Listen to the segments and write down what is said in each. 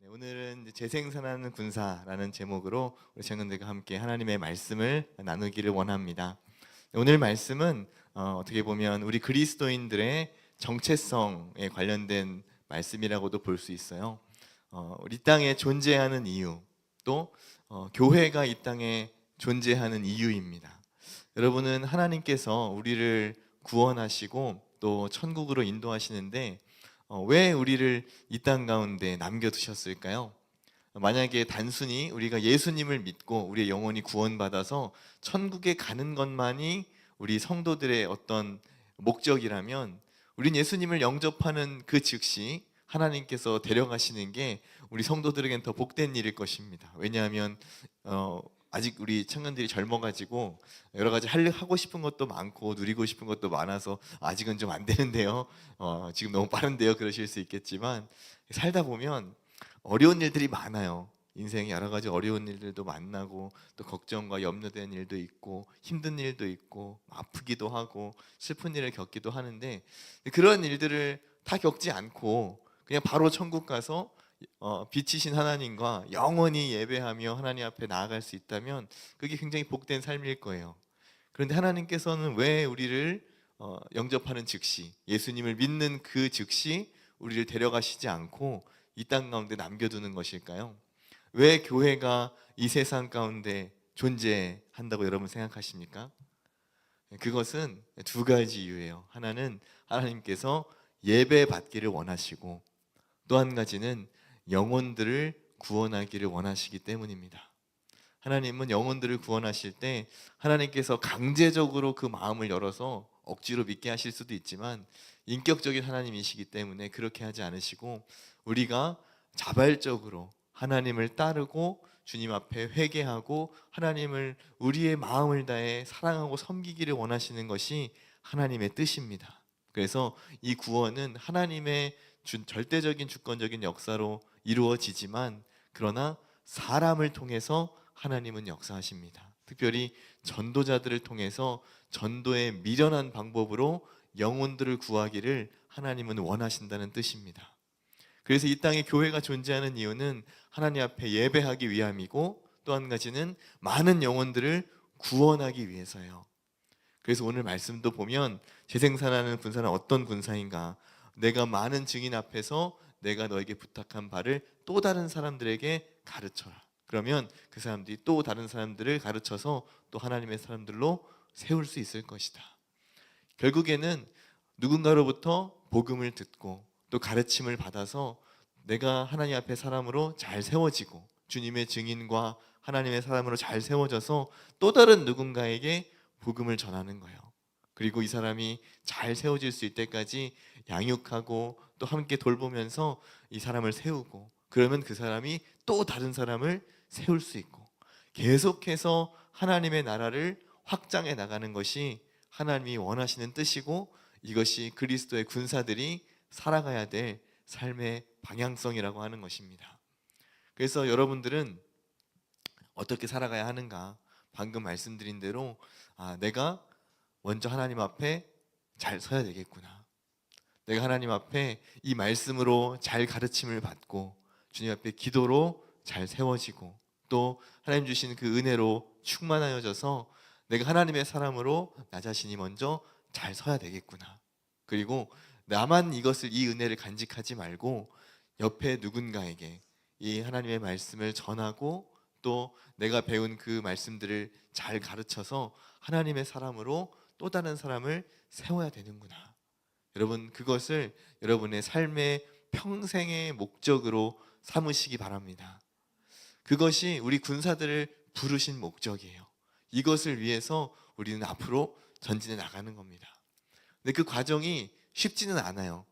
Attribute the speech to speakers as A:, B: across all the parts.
A: 오늘은 이제 재생산하는 군사라는 제목으로 우리 청년들과 함께 하나님의 말씀을 나누기를 원합니다. 오늘 말씀은 어떻게 보면 우리 그리스도인들의 정체성에 관련된 말씀이라고도 볼 수 있어요. 우리 땅에 존재하는 이유, 또 교회가 이 땅에 존재하는 이유입니다. 여러분은 하나님께서 우리를 구원하시고 또 천국으로 인도하시는데 왜 우리를 이 땅 가운데 남겨두셨을까요? 만약에 단순히 우리가 예수님을 믿고 우리의 영혼이 구원받아서 천국에 가는 것만이 우리 성도들의 어떤 목적이라면, 우린 예수님을 영접하는 그 즉시 하나님께서 데려가시는 게 우리 성도들에겐 더 복된 일일 것입니다. 왜냐하면 아직 우리 청년들이 젊어가지고 여러 가지 하고 싶은 것도 많고 누리고 싶은 것도 많아서 아직은 좀 안 되는데요. 지금 너무 빠른데요. 그러실 수 있겠지만, 살다 보면 어려운 일들이 많아요. 인생에 여러 가지 어려운 일들도 만나고, 또 걱정과 염려되는 일도 있고, 힘든 일도 있고, 아프기도 하고, 슬픈 일을 겪기도 하는데, 그런 일들을 다 겪지 않고 그냥 바로 천국 가서 빛이신 하나님과 영원히 예배하며 하나님 앞에 나아갈 수 있다면 그게 굉장히 복된 삶일 거예요. 그런데 하나님께서는 왜 우리를 영접하는 즉시, 예수님을 믿는 그 즉시 우리를 데려가시지 않고 이 땅 가운데 남겨두는 것일까요? 왜 교회가 이 세상 가운데 존재한다고 여러분 생각하십니까? 그것은 두 가지 이유예요. 하나는 하나님께서 예배 받기를 원하시고, 또 한 가지는 영혼들을 구원하기를 원하시기 때문입니다. 하나님은 영혼들을 구원하실 때 하나님께서 강제적으로 그 마음을 열어서 억지로 믿게 하실 수도 있지만, 인격적인 하나님이시기 때문에 그렇게 하지 않으시고 우리가 자발적으로 하나님을 따르고 주님 앞에 회개하고 하나님을 우리의 마음을 다해 사랑하고 섬기기를 원하시는 것이 하나님의 뜻입니다. 그래서 이 구원은 하나님의 절대적인 주권적인 역사로 이루어지지만, 그러나 사람을 통해서 하나님은 역사하십니다. 특별히 전도자들을 통해서 전도의 미련한 방법으로 영혼들을 구하기를 하나님은 원하신다는 뜻입니다. 그래서 이 땅에 교회가 존재하는 이유는 하나님 앞에 예배하기 위함이고, 또 한 가지는 많은 영혼들을 구원하기 위해서예요. 그래서 오늘 말씀도 보면 재생산하는 군사는 어떤 군사인가? 내가 많은 증인 앞에서 내가 너에게 부탁한 바를 또 다른 사람들에게 가르쳐라. 그러면 그 사람들이 또 다른 사람들을 가르쳐서 또 하나님의 사람들로 세울 수 있을 것이다. 결국에는 누군가로부터 복음을 듣고 또 가르침을 받아서 내가 하나님 앞에 사람으로 잘 세워지고 주님의 증인과 하나님의 사람으로 잘 세워져서 또 다른 누군가에게 복음을 전하는 거예요. 그리고 이 사람이 잘 세워질 수 있을 때까지 양육하고 또 함께 돌보면서 이 사람을 세우고, 그러면 그 사람이 또 다른 사람을 세울 수 있고, 계속해서 하나님의 나라를 확장해 나가는 것이 하나님이 원하시는 뜻이고, 이것이 그리스도의 군사들이 살아가야 될 삶의 방향성이라고 하는 것입니다. 그래서 여러분들은 어떻게 살아가야 하는가? 방금 말씀드린 대로 내가 먼저 하나님 앞에 잘 서야 되겠구나. 내가 하나님 앞에 이 말씀으로 잘 가르침을 받고 주님 앞에 기도로 잘 세워지고, 또 하나님 주신 그 은혜로 충만하여져서 내가 하나님의 사람으로 나 자신이 먼저 잘 서야 되겠구나. 그리고 나만 이 은혜를 간직하지 말고 옆에 누군가에게 이 하나님의 말씀을 전하고, 또 내가 배운 그 말씀들을 잘 가르쳐서 하나님의 사람으로 또 다른 사람을 세워야 되는구나. 여러분, 그것을 여러분의 삶의 평생의 목적으로 삼으시기 바랍니다. 그것이 우리 군사들을 부르신 목적이에요. 이것을 위해서 우리는 앞으로 전진해 나가는 겁니다. 근데 그 과정이 쉽지는 않아요.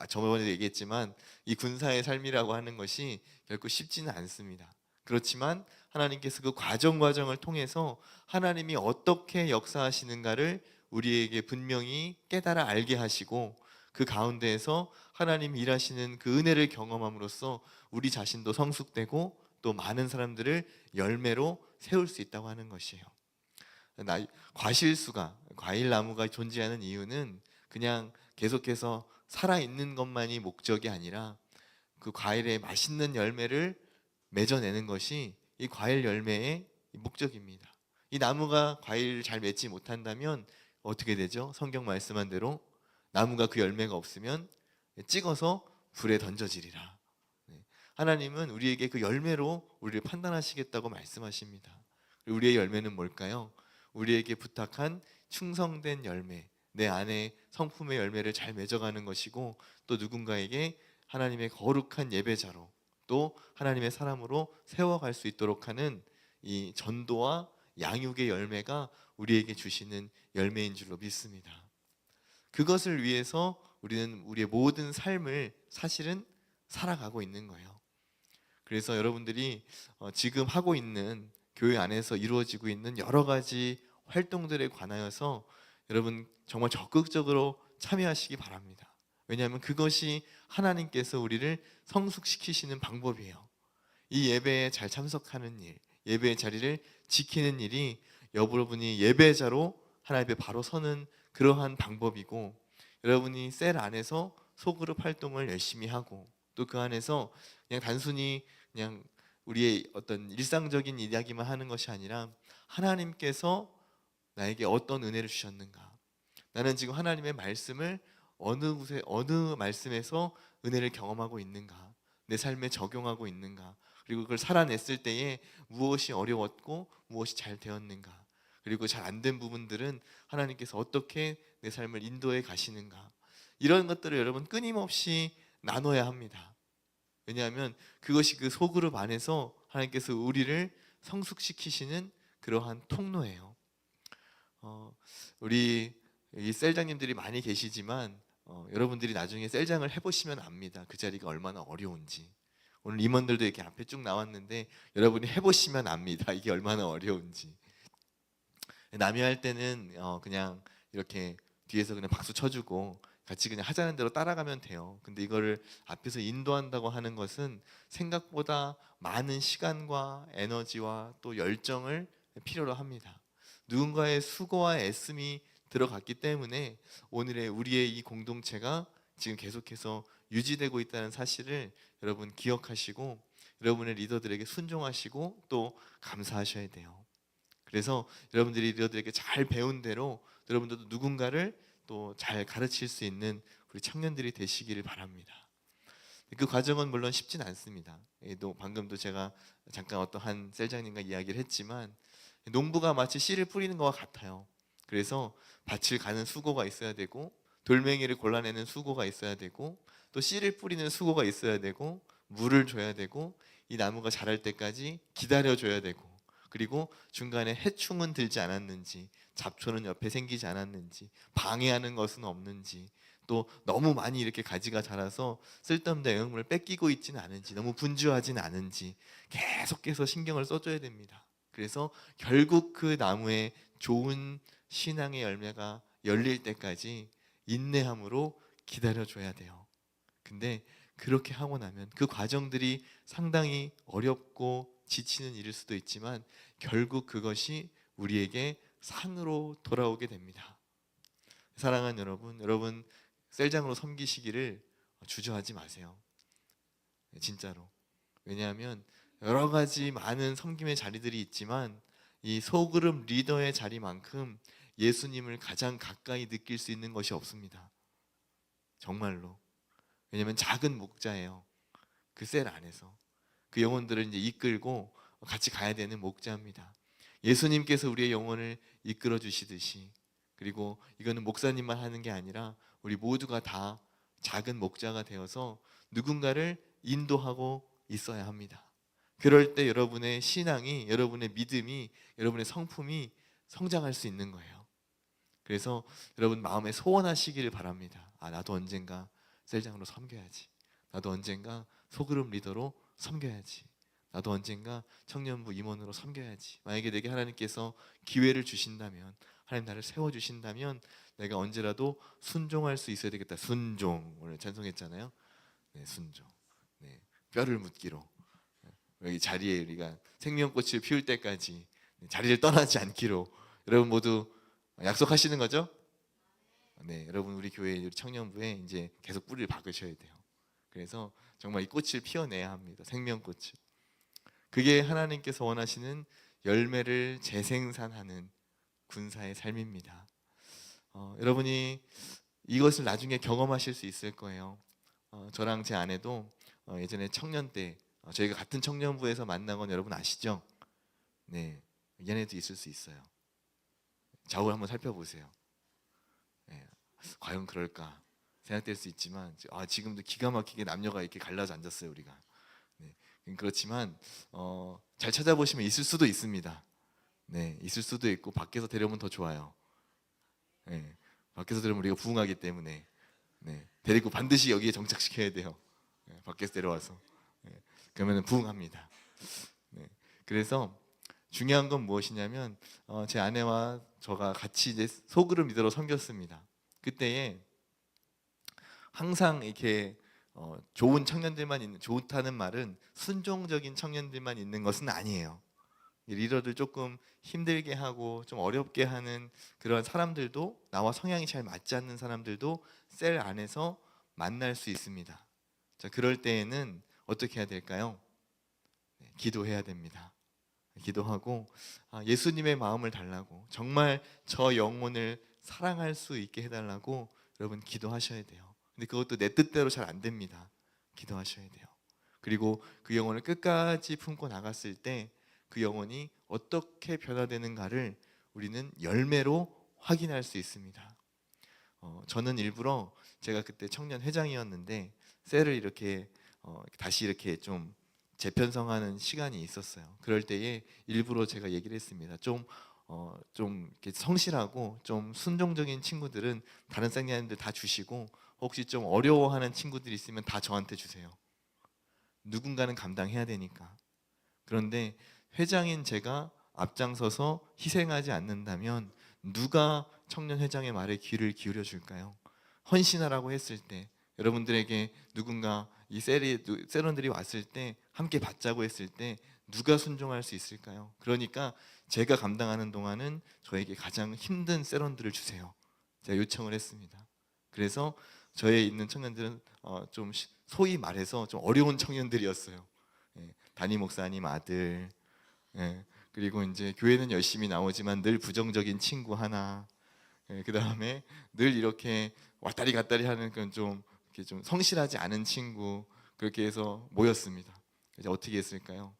A: 저번에도 얘기했지만 이 군사의 삶이라고 하는 것이 결코 쉽지는 않습니다. 그렇지만 하나님께서 그 과정을 통해서 하나님이 어떻게 역사하시는가를 우리에게 분명히 깨달아 알게 하시고, 그 가운데에서 하나님이 일하시는 그 은혜를 경험함으로써 우리 자신도 성숙되고 또 많은 사람들을 열매로 세울 수 있다고 하는 것이에요. 과일나무가 존재하는 이유는 그냥 계속해서 살아있는 것만이 목적이 아니라 그 과일의 맛있는 열매를 맺어내는 것이 이 과일 열매의 목적입니다. 이 나무가 과일을 잘 맺지 못한다면 어떻게 되죠? 성경 말씀한 대로 나무가 그 열매가 없으면 찍어서 불에 던져지리라. 하나님은 우리에게 그 열매로 우리를 판단하시겠다고 말씀하십니다. 우리의 열매는 뭘까요? 우리에게 부탁한 충성된 열매, 내 안에 성품의 열매를 잘 맺어가는 것이고, 또 누군가에게 하나님의 거룩한 예배자로, 또 하나님의 사람으로 세워갈 수 있도록 하는 이 전도와 양육의 열매가 우리에게 주시는 열매인 줄로 믿습니다. 그것을 위해서 우리는 우리의 모든 삶을 사실은 살아가고 있는 거예요. 그래서 여러분들이 지금 하고 있는 교회 안에서 이루어지고 있는 여러 가지 활동들에 관하여서 여러분 정말 적극적으로 참여하시기 바랍니다. 왜냐하면 그것이 하나님께서 우리를 성숙시키시는 방법이에요. 이 예배에 잘 참석하는 일, 예배의 자리를 지키는 일이 여러분이 예배자로 하나님 앞에 바로 서는 그러한 방법이고, 여러분이 셀 안에서 소그룹 활동을 열심히 하고, 또 그 안에서 그냥 단순히 그냥 우리의 어떤 일상적인 이야기만 하는 것이 아니라 하나님께서 나에게 어떤 은혜를 주셨는가, 나는 지금 하나님의 말씀을 어느 곳에 어느 말씀에서 은혜를 경험하고 있는가, 내 삶에 적용하고 있는가, 그리고 그걸 살아냈을 때에 무엇이 어려웠고 무엇이 잘 되었는가, 그리고 잘 안 된 부분들은 하나님께서 어떻게 내 삶을 인도해 가시는가, 이런 것들을 여러분 끊임없이 나눠야 합니다. 왜냐하면 그것이 그 소그룹 안에서 하나님께서 우리를 성숙시키시는 그러한 통로예요. 우리 이 셀장님들이 많이 계시지만 여러분들이 나중에 셀장을 해보시면 압니다. 그 자리가 얼마나 어려운지. 오늘 임원들도 이렇게 앞에 쭉 나왔는데 여러분이 해보시면 압니다. 이게 얼마나 어려운지. 남이 할 때는 그냥 이렇게 뒤에서 그냥 박수 쳐주고 같이 그냥 하자는 대로 따라가면 돼요. 근데 이거를 앞에서 인도한다고 하는 것은 생각보다 많은 시간과 에너지와 또 열정을 필요로 합니다. 누군가의 수고와 애씀이 들어갔기 때문에 오늘의 우리의 이 공동체가 지금 계속해서 유지되고 있다는 사실을 여러분 기억하시고 여러분의 리더들에게 순종하시고 또 감사하셔야 돼요. 그래서 여러분들이 리더들에게 잘 배운 대로 여러분들도 누군가를 또 잘 가르칠 수 있는 우리 청년들이 되시기를 바랍니다. 그 과정은 물론 쉽진 않습니다. 또 방금도 제가 잠깐 어떠한 셀장님과 이야기를 했지만 농부가 마치 씨를 뿌리는 것과 같아요. 그래서 밭을 가는 수고가 있어야 되고 돌멩이를 골라내는 수고가 있어야 되고 또 씨를 뿌리는 수고가 있어야 되고 물을 줘야 되고 이 나무가 자랄 때까지 기다려줘야 되고, 그리고 중간에 해충은 들지 않았는지, 잡초는 옆에 생기지 않았는지, 방해하는 것은 없는지, 또 너무 많이 이렇게 가지가 자라서 쓸데없는 영양분을 뺏기고 있지는 않은지, 너무 분주하지는 않은지 계속해서 신경을 써줘야 됩니다. 그래서 결국 그 나무에 좋은 신앙의 열매가 열릴 때까지 인내함으로 기다려줘야 돼요. 근데 그렇게 하고 나면 그 과정들이 상당히 어렵고 지치는 일일 수도 있지만 결국 그것이 우리에게 상으로 돌아오게 됩니다. 사랑하는 여러분 셀장으로 섬기시기를 주저하지 마세요. 진짜로. 왜냐하면 여러 가지 많은 섬김의 자리들이 있지만 이 소그룹 리더의 자리만큼 예수님을 가장 가까이 느낄 수 있는 것이 없습니다. 정말로. 왜냐하면 작은 목자예요. 그 셀 안에서 그 영혼들을 이제 이끌고 같이 가야 되는 목자입니다. 예수님께서 우리의 영혼을 이끌어 주시듯이, 그리고 이거는 목사님만 하는 게 아니라 우리 모두가 다 작은 목자가 되어서 누군가를 인도하고 있어야 합니다. 그럴 때 여러분의 신앙이, 여러분의 믿음이, 여러분의 성품이 성장할 수 있는 거예요. 그래서 여러분 마음에 소원하시기를 바랍니다. 나도 언젠가 셀장으로 섬겨야지. 나도 언젠가 소그룹 리더로 섬겨야지. 나도 언젠가 청년부 임원으로 섬겨야지. 만약에 내게 하나님께서 기회를 주신다면, 하나님 나를 세워주신다면 내가 언제라도 순종할 수 있어야 되겠다. 순종, 오늘 찬송했잖아요. 네, 순종. 네, 뼈를 묻기로. 여기 자리에 우리가 생명꽃을 피울 때까지 자리를 떠나지 않기로 여러분 모두 약속하시는 거죠? 네, 여러분 우리 교회 우리 청년부에 이제 계속 뿌리를 박으셔야 돼요. 그래서 정말 이 꽃을 피워내야 합니다. 생명꽃을. 그게 하나님께서 원하시는 열매를 재생산하는 군사의 삶입니다. 여러분이 이것을 나중에 경험하실 수 있을 거예요. 저랑 제 아내도 예전에 청년 때 저희가 같은 청년부에서 만난 건 여러분 아시죠? 네, 얘네도 있을 수 있어요. 좌우를 한번 살펴보세요. 네, 과연 그럴까 생각될 수 있지만 지금도 기가 막히게 남녀가 이렇게 갈라져 앉았어요 우리가. 네, 그렇지만 잘 찾아보시면 있을 수도 있습니다. 네, 있을 수도 있고 밖에서 데려오면 더 좋아요. 네, 밖에서 데려오면 우리가 부흥하기 때문에 네, 데리고 반드시 여기에 정착시켜야 돼요. 네, 밖에서 데려와서 네, 그러면 부흥합니다. 네, 그래서 중요한 건 무엇이냐면 제 아내와 저가 같이 이제 소그룹 리더로 섬겼습니다. 그때에 항상 이렇게 좋은 청년들만 있는, 좋다는 말은 순종적인 청년들만 있는 것은 아니에요. 리더들 조금 힘들게 하고 좀 어렵게 하는 그런 사람들도, 나와 성향이 잘 맞지 않는 사람들도 셀 안에서 만날 수 있습니다. 자, 그럴 때에는 어떻게 해야 될까요? 네, 기도해야 됩니다. 기도하고 예수님의 마음을 달라고, 정말 저 영혼을 사랑할 수 있게 해달라고 여러분 기도하셔야 돼요. 근데 그것도 내 뜻대로 잘 안 됩니다. 기도하셔야 돼요. 그리고 그 영혼을 끝까지 품고 나갔을 때 그 영혼이 어떻게 변화되는가를 우리는 열매로 확인할 수 있습니다. 저는 일부러, 제가 그때 청년 회장이었는데 셀을 이렇게 다시 이렇게 좀 재편성하는 시간이 있었어요. 그럴 때에 일부러 제가 얘기를 했습니다. 좀 이렇게 성실하고 좀 순종적인 친구들은 다른 쌍년들 다 주시고, 혹시 좀 어려워하는 친구들이 있으면 다 저한테 주세요. 누군가는 감당해야 되니까. 그런데 회장인 제가 앞장서서 희생하지 않는다면 누가 청년 회장의 말에 귀를 기울여 줄까요? 헌신하라고 했을 때, 여러분들에게 누군가 이 세런들이 왔을 때 함께 받자고 했을 때 누가 순종할 수 있을까요? 그러니까 제가 감당하는 동안은 저에게 가장 힘든 세런들을 주세요. 제가 요청을 했습니다. 그래서 저에 있는 청년들은 좀 소위 말해서 좀 어려운 청년들이었어요. 예, 담임 목사님 아들, 예, 그리고 이제 교회는 열심히 나오지만 늘 부정적인 친구 하나, 그 다음에 늘 이렇게 왔다리 갔다리 하는 그런 좀 이렇게 좀 성실하지 않은 친구, 그렇게 해서 모였습니다. 이제 어떻게 했을까요?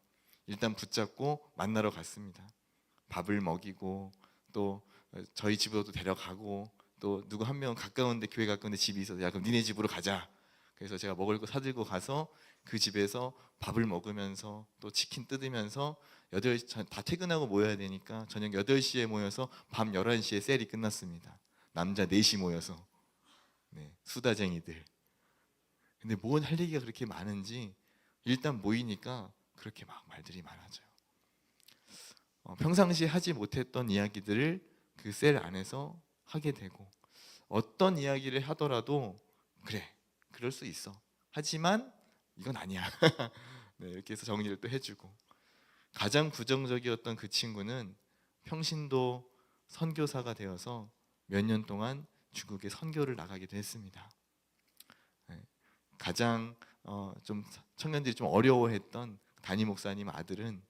A: 일단 붙잡고 만나러 갔습니다. 밥을 먹이고, 또 저희 집으로도 데려가고, 또 누구 한 명은 가까운데, 교회 가까운데 집이 있어서 야 그럼 니네 집으로 가자. 그래서 제가 먹을 거 사들고 가서 그 집에서 밥을 먹으면서 또 치킨 뜯으면서, 8시 다 퇴근하고 모여야 되니까 저녁 8시에 모여서 밤 11시에 셀이 끝났습니다. 남자 4시 모여서. 네, 수다쟁이들. 근데 뭔 할 얘기가 그렇게 많은지 일단 모이니까 그렇게 막 말들이 많아져요. 평상시에 하지 못했던 이야기들을 그 셀 안에서 하게 되고, 어떤 이야기를 하더라도 그래, 그럴 수 있어, 하지만 이건 아니야. 네, 이렇게 해서 정리를 또 해주고, 가장 부정적이었던 그 친구는 평신도 선교사가 되어서 몇 년 동안 중국에 선교를 나가기도 했습니다. 네, 가장 좀 청년들이 좀 어려워했던 담임 목사님 아들은,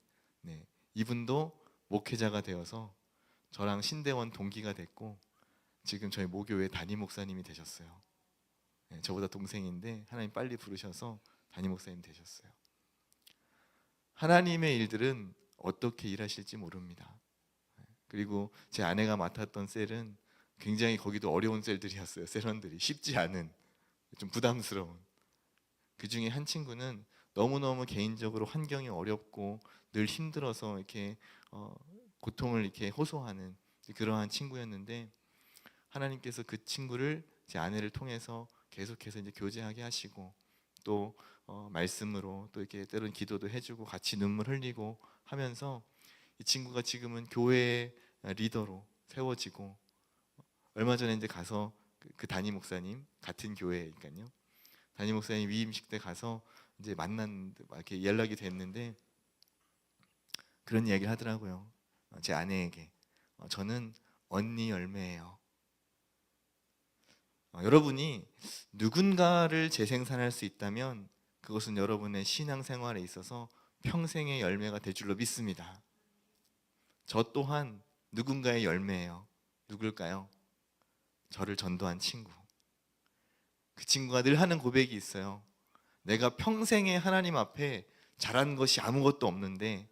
A: 네, 이분도 목회자가 되어서 저랑 신대원 동기가 됐고 지금 저희 모교회 담임 목사님이 되셨어요. 네, 저보다 동생인데 하나님 빨리 부르셔서 담임 목사님 되셨어요. 하나님의 일들은 어떻게 일하실지 모릅니다. 그리고 제 아내가 맡았던 셀은 굉장히 거기도 어려운 셀들이었어요. 셀원들이 쉽지 않은, 좀 부담스러운. 그 중에 한 친구는 너무너무 개인적으로 환경이 어렵고 늘 힘들어서 이렇게 고통을 이렇게 호소하는 그러한 친구였는데, 하나님께서 그 친구를 제 아내를 통해서 계속해서 이제 교제하게 하시고, 또 말씀으로 또 이렇게 때로는 기도도 해주고 같이 눈물 흘리고 하면서 이 친구가 지금은 교회 리더로 세워지고, 얼마 전에 이제 가서 그 담임 목사님, 같은 교회니까요, 담임 목사님 위임식 때 가서 이제 만났는데 이렇게 연락이 됐는데 그런 이야기를 하더라고요. 제 아내에게 저는 언니 열매예요. 여러분이 누군가를 재생산할 수 있다면 그것은 여러분의 신앙생활에 있어서 평생의 열매가 될 줄로 믿습니다. 저 또한 누군가의 열매예요. 누굴까요? 저를 전도한 친구. 그 친구가 늘 하는 고백이 있어요. 내가 평생에 하나님 앞에 잘한 것이 아무것도 없는데,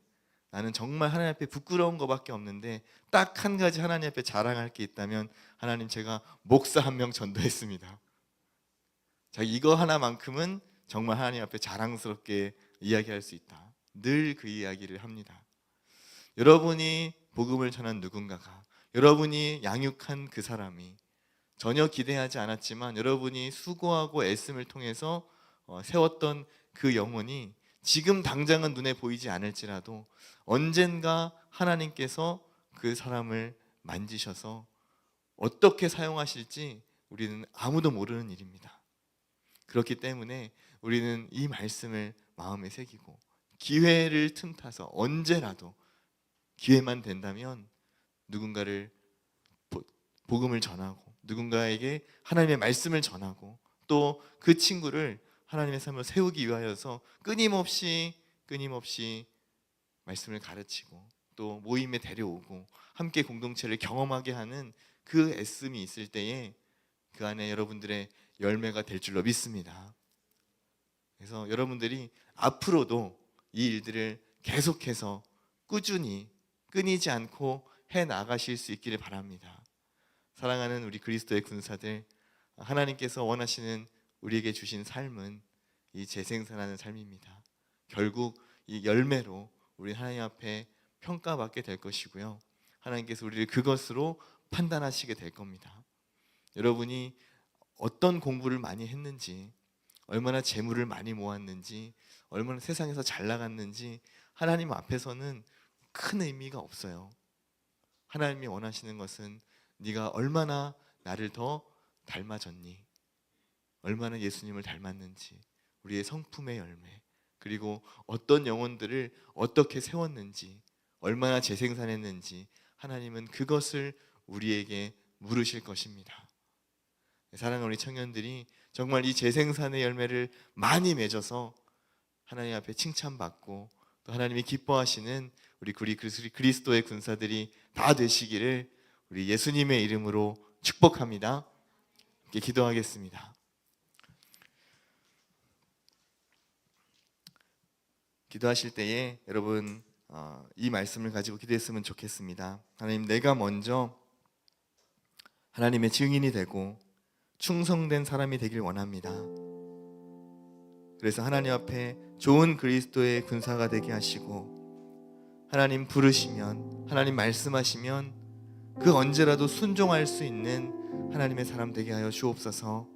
A: 나는 정말 하나님 앞에 부끄러운 것밖에 없는데 딱 한 가지 하나님 앞에 자랑할 게 있다면, 하나님, 제가 목사 한 명 전도했습니다. 자, 이거 하나만큼은 정말 하나님 앞에 자랑스럽게 이야기할 수 있다. 늘 그 이야기를 합니다. 여러분이 복음을 전한 누군가가, 여러분이 양육한 그 사람이 전혀 기대하지 않았지만 여러분이 수고하고 애씀을 통해서 세웠던 그 영혼이 지금 당장은 눈에 보이지 않을지라도 언젠가 하나님께서 그 사람을 만지셔서 어떻게 사용하실지 우리는 아무도 모르는 일입니다. 그렇기 때문에 우리는 이 말씀을 마음에 새기고 기회를 틈타서 언제라도 기회만 된다면 누군가를 복음을 전하고 누군가에게 하나님의 말씀을 전하고 또 그 친구를 하나님의 삶을 세우기 위하여서 끊임없이 말씀을 가르치고 또 모임에 데려오고 함께 공동체를 경험하게 하는 그 애씀이 있을 때에 그 안에 여러분들의 열매가 될 줄로 믿습니다. 그래서 여러분들이 앞으로도 이 일들을 계속해서 꾸준히 끊이지 않고 해 나가실 수 있기를 바랍니다. 사랑하는 우리 그리스도의 군사들, 하나님께서 원하시는 우리에게 주신 삶은 이 재생산하는 삶입니다. 결국 이 열매로 우리 하나님 앞에 평가받게 될 것이고요, 하나님께서 우리를 그것으로 판단하시게 될 겁니다. 여러분이 어떤 공부를 많이 했는지, 얼마나 재물을 많이 모았는지, 얼마나 세상에서 잘 나갔는지 하나님 앞에서는 큰 의미가 없어요. 하나님이 원하시는 것은 네가 얼마나 나를 더 닮아졌니, 얼마나 예수님을 닮았는지, 우리의 성품의 열매, 그리고 어떤 영혼들을 어떻게 세웠는지, 얼마나 재생산했는지 하나님은 그것을 우리에게 물으실 것입니다. 사랑하는 우리 청년들이 정말 이 재생산의 열매를 많이 맺어서 하나님 앞에 칭찬받고 또 하나님이 기뻐하시는 우리 그리스도의 군사들이 다 되시기를 우리 예수님의 이름으로 축복합니다. 함께 기도하겠습니다. 기도하실 때에 여러분 이 말씀을 가지고 기도했으면 좋겠습니다. 하나님, 내가 먼저 하나님의 증인이 되고 충성된 사람이 되길 원합니다. 그래서 하나님 앞에 좋은 그리스도의 군사가 되게 하시고, 하나님 부르시면, 하나님 말씀하시면 그 언제라도 순종할 수 있는 하나님의 사람 되게 하여 주옵소서.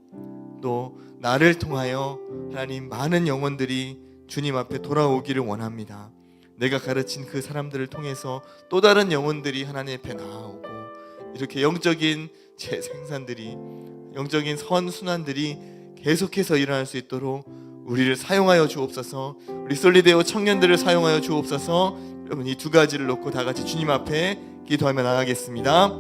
A: 또 나를 통하여 하나님 많은 영혼들이 주님 앞에 돌아오기를 원합니다. 내가 가르친 그 사람들을 통해서 또 다른 영혼들이 하나님 앞에 나아오고, 이렇게 영적인 재생산들이, 영적인 선순환들이 계속해서 일어날 수 있도록 우리를 사용하여 주옵소서. 우리 솔리데오 청년들을 사용하여 주옵소서. 여러분, 이 두 가지를 놓고 다 같이 주님 앞에 기도하며 나가겠습니다.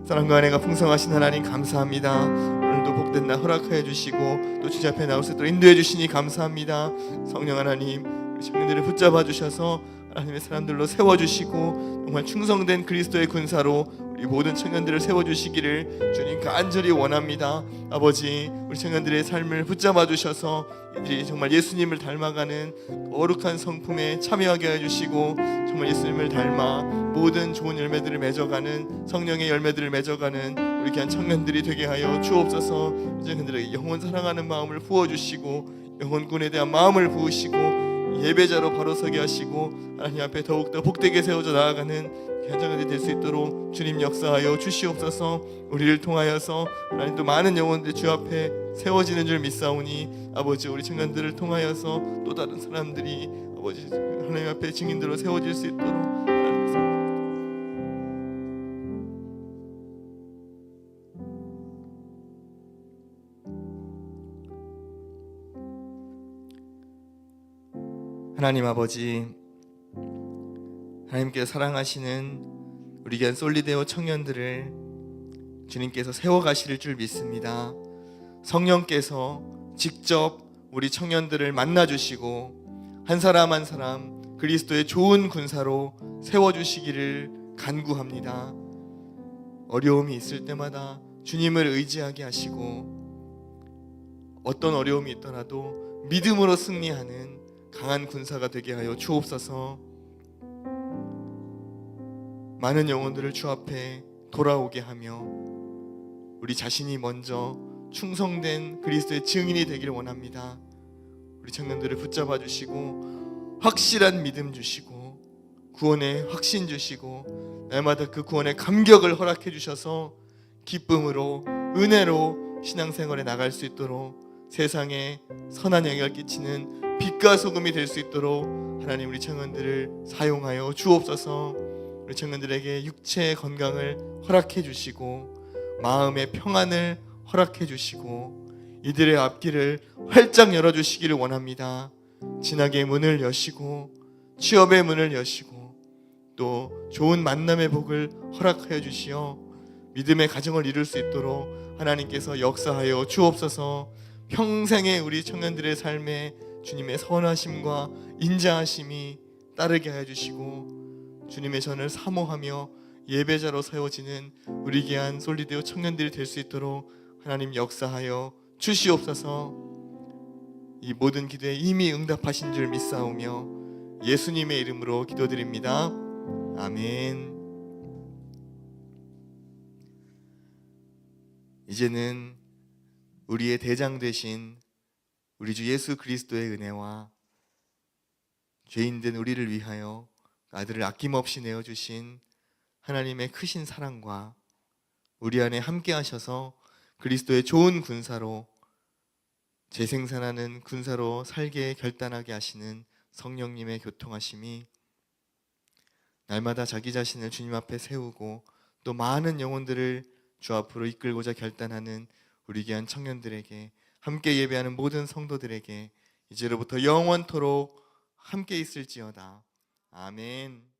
A: 사랑과 은혜가 풍성하신 하나님, 감사합니다. 오늘도 복된 날 허락하여 주시고 또 주님 앞에 나올 수 있도록 인도해 주시니 감사합니다. 성령 하나님, 우리 청년들을 붙잡아 주셔서 하나님의 사람들로 세워주시고 정말 충성된 그리스도의 군사로 우리 모든 청년들을 세워주시기를 주님 간절히 원합니다. 아버지, 우리 청년들의 삶을 붙잡아 주셔서 이들이 정말 예수님을 닮아가는 거룩한 성품에 참여하게 해주시고, 정말 예수님을 닮아 모든 좋은 열매들을 맺어가는, 성령의 열매들을 맺어가는 우리 귀한 청년들이 되게 하여 주옵소서. 우리 청년들에게 영혼 사랑하는 마음을 부어주시고 영혼군에 대한 마음을 부으시고 예배자로 바로 서게 하시고 하나님 앞에 더욱더 복되게 세워져 나아가는 현장들이 될 수 있도록 주님 역사하여 주시옵소서. 우리를 통하여서 하나님 또 많은 영혼들이 주 앞에 세워지는 줄 믿사오니 아버지, 우리 청년들을 통하여서 또 다른 사람들이 아버지 하나님 앞에 증인들로 세워질 수 있도록 하나님 아버지, 하나님께서 사랑하시는 우리 귀한 솔리데오 청년들을 주님께서 세워가실 줄 믿습니다. 성령께서 직접 우리 청년들을 만나주시고 한 사람 한 사람 그리스도의 좋은 군사로 세워주시기를 간구합니다. 어려움이 있을 때마다 주님을 의지하게 하시고 어떤 어려움이 있더라도 믿음으로 승리하는 강한 군사가 되게 하여 주옵소서. 많은 영혼들을 주 앞에 돌아오게 하며 우리 자신이 먼저 충성된 그리스도의 증인이 되기를 원합니다. 우리 청년들을 붙잡아 주시고 확실한 믿음 주시고 구원의 확신 주시고 날마다 그 구원의 감격을 허락해 주셔서 기쁨으로 은혜로 신앙생활에 나갈 수 있도록 세상에 선한 영향을 끼치는 빛과 소금이 될 수 있도록 하나님 우리 청년들을 사용하여 주옵소서. 우리 청년들에게 육체의 건강을 허락해 주시고 마음의 평안을 허락해 주시고 이들의 앞길을 활짝 열어주시기를 원합니다. 진학의 문을 여시고 취업의 문을 여시고 또 좋은 만남의 복을 허락하여 주시어 믿음의 가정을 이룰 수 있도록 하나님께서 역사하여 주옵소서. 평생의 우리 청년들의 삶에 주님의 선하심과 인자하심이 따르게 하여 주시고 주님의 전을 사모하며 예배자로 세워지는 우리 귀한 솔리데오 청년들이 될 수 있도록 하나님 역사하여 주시옵소서. 이 모든 기도에 이미 응답하신 줄 믿사오며 예수님의 이름으로 기도드립니다. 아멘. 이제는 우리의 대장 되신 우리 주 예수 그리스도의 은혜와 죄인된 우리를 위하여 아들을 아낌없이 내어주신 하나님의 크신 사랑과 우리 안에 함께 하셔서 그리스도의 좋은 군사로 재생산하는 군사로 살게 결단하게 하시는 성령님의 교통하심이 날마다 자기 자신을 주님 앞에 세우고 또 많은 영혼들을 주 앞으로 이끌고자 결단하는 우리 귀한 청년들에게 함께 예배하는 모든 성도들에게 이제로부터 영원토록 함께 있을지어다. 아멘.